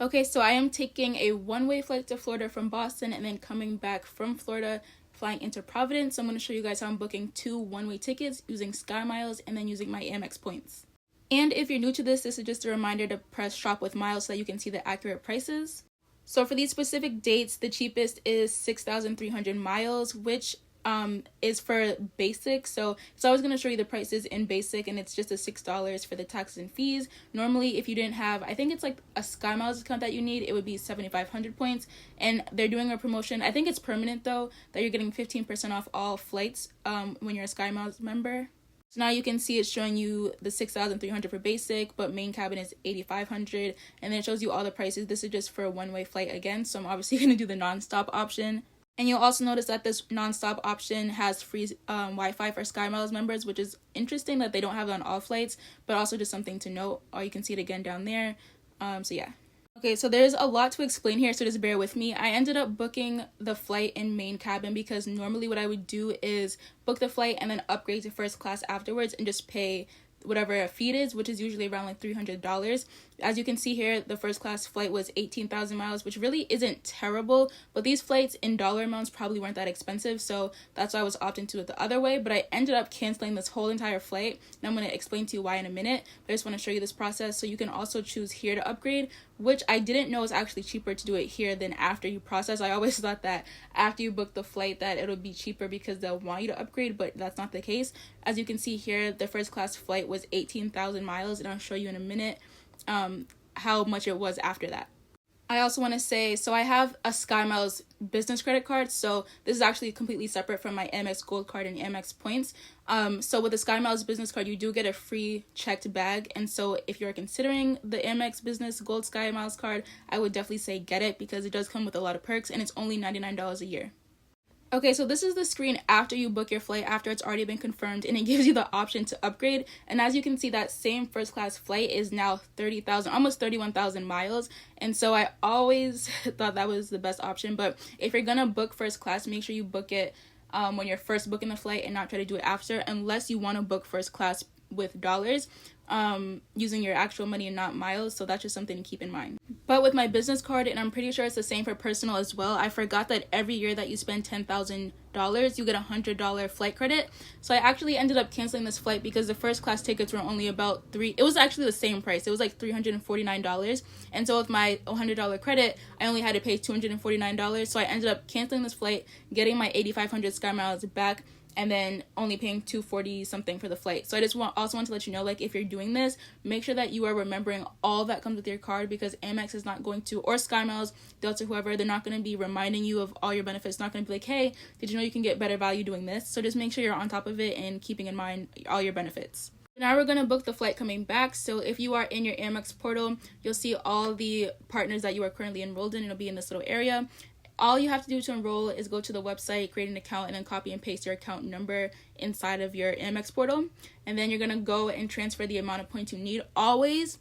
Okay, so I am taking a one-way flight to Florida from Boston and then coming back from Florida, flying into Providence. So I'm going to show you guys how I'm booking 2 one-way tickets using SkyMiles and then using my Amex points. And if you're new to this is just a reminder to press shop with miles so that you can see the accurate prices. So for these specific dates, the cheapest is 6,300 miles, which is for basic. So it's always going to show you the prices in basic, and it's just a $6 for the taxes and fees. Normally, if you didn't have, I think it's like a SkyMiles account that you need, it would be 7,500 points. And they're doing a promotion. I think it's permanent though, that you're getting 15% off all flights when you're a SkyMiles member. So now you can see it's showing you the 6,300 for basic, but main cabin is 8,500, and then it shows you all the prices. This is just for a one-way flight again, so I'm obviously going to do the non-stop option. And you'll also notice that this non-stop option has free Wi-Fi for SkyMiles members, which is interesting that they don't have it on all flights, but also just something to note. Or you can see it again down there. So yeah. Okay, so there's a lot to explain here, so just bear with me. I ended up booking the flight in main cabin because normally what I would do is book the flight and then upgrade to first class afterwards and just pay whatever a fee is, which is usually around like $300. As you can see here, the first class flight was 18,000 miles, which really isn't terrible, but these flights in dollar amounts probably weren't that expensive, so that's why I was opting to it the other way. But I ended up canceling this whole entire flight, and I'm going to explain to you why in a minute. But I just want to show you this process. So you can also choose here to upgrade, which I didn't know is actually cheaper to do it here than after you process. I always thought that after you book the flight that it would be cheaper because they'll want you to upgrade, but that's not the case. As you can see here, the first class flight was 18,000 miles, and I'll show you in a minute how much it was after that. I also want to say, so I have a SkyMiles business credit card, so this is actually completely separate from my Amex Gold card and Amex points. So with the SkyMiles business card, you do get a free checked bag, and so if you're considering the Amex Business Gold SkyMiles card, I would definitely say get it because it does come with a lot of perks, and it's only $99 a year. Okay, so this is the screen after you book your flight, after it's already been confirmed, and it gives you the option to upgrade. And as you can see, that same first class flight is now 30,000, almost 31,000 miles. And so I always thought that was the best option. But if you're gonna book first class, make sure you book it when you're first booking the flight and not try to do it after, unless you want to book first class with dollars, using your actual money and not miles. So that's just something to keep in mind. But with my business card, and I'm pretty sure it's the same for personal as well, I forgot that every year that you spend $10,000 you get a $100 flight credit. So I actually ended up canceling this flight because the first class tickets were only about it was actually the same price. It was like $349, and so with my $100 credit I only had to pay $249. So I ended up canceling this flight, getting my 8,500 SkyMiles back, and then only paying $240 something for the flight. So I just also want to let you know, like, if you're doing this, make sure that you are remembering all that comes with your card, because Amex is not going to, or SkyMiles, Delta, whoever, they're not going to be reminding you of all your benefits. It's not going to be like, hey, did you know you can get better value doing this? So just make sure you're on top of it and keeping in mind all your benefits. Now we're going to book the flight coming back. So if you are in your Amex portal, you'll see all the partners that you are currently enrolled in. It'll be in this little area. All you have to do to enroll is go to the website, create an account, and then copy and paste your account number inside of your Amex portal. And then you're going to go and transfer the amount of points you need. Always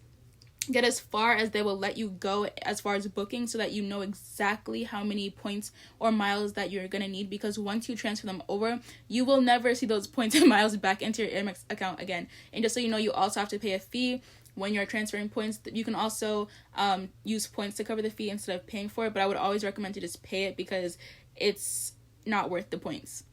get as far as they will let you go as far as booking, so that you know exactly how many points or miles that you're going to need, because once you transfer them over, you will never see those points and miles back into your Amex account again. And just so you know, you also have to pay a fee when you're transferring points. You can also use points to cover the fee instead of paying for it, but I would always recommend to just pay it because it's not worth the points.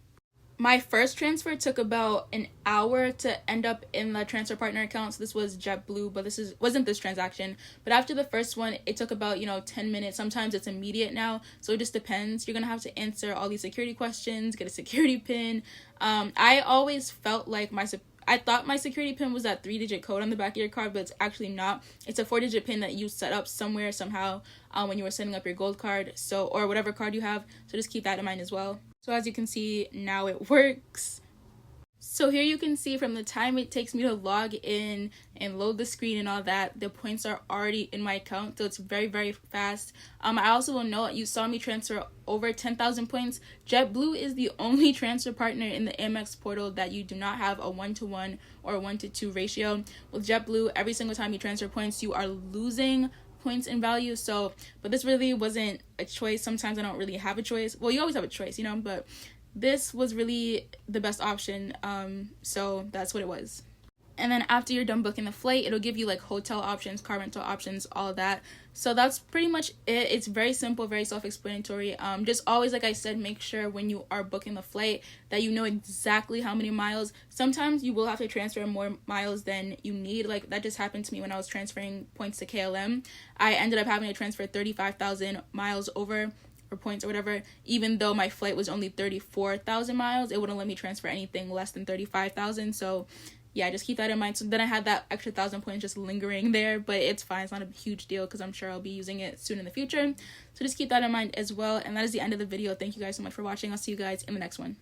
My first transfer took about an hour to end up in the transfer partner account. So this was JetBlue, but wasn't this transaction. But after the first one, it took about 10 minutes. Sometimes it's immediate now, so it just depends. You're gonna have to answer all these security questions, get a security pin. I always felt like I thought my security pin was that 3-digit code on the back of your card, but it's actually not. It's a 4-digit pin that you set up somewhere, somehow, when you were setting up your gold card, or whatever card you have. So just keep that in mind as well. So as you can see, now it works. So here you can see from the time it takes me to log in and load the screen and all that, the points are already in my account, so it's very, very fast. I also will note, you saw me transfer over 10,000 points. JetBlue is the only transfer partner in the Amex portal that you do not have a 1-to-1 or 1-to-2 ratio. With JetBlue, every single time you transfer points, you are losing points in value. But this really wasn't a choice. Sometimes I don't really have a choice. Well, you always have a choice, but this was really the best option. So that's what it was. And then after you're done booking the flight, it'll give you like hotel options, car rental options, all of that. So that's pretty much it. It's very simple, very self-explanatory. Just always, like I said, make sure when you are booking the flight that you know exactly how many miles. Sometimes you will have to transfer more miles than you need. Like that just happened to me when I was transferring points to KLM. I ended up having to transfer 35,000 miles over, or points or whatever, even though my flight was only 34,000 miles. It wouldn't let me transfer anything less than 35,000. So yeah, just keep that in mind. So then I had that extra 1,000 points just lingering there, but it's fine. It's not a huge deal because I'm sure I'll be using it soon in the future. So just keep that in mind as well. And that is the end of the video. Thank you guys so much for watching. I'll see you guys in the next one.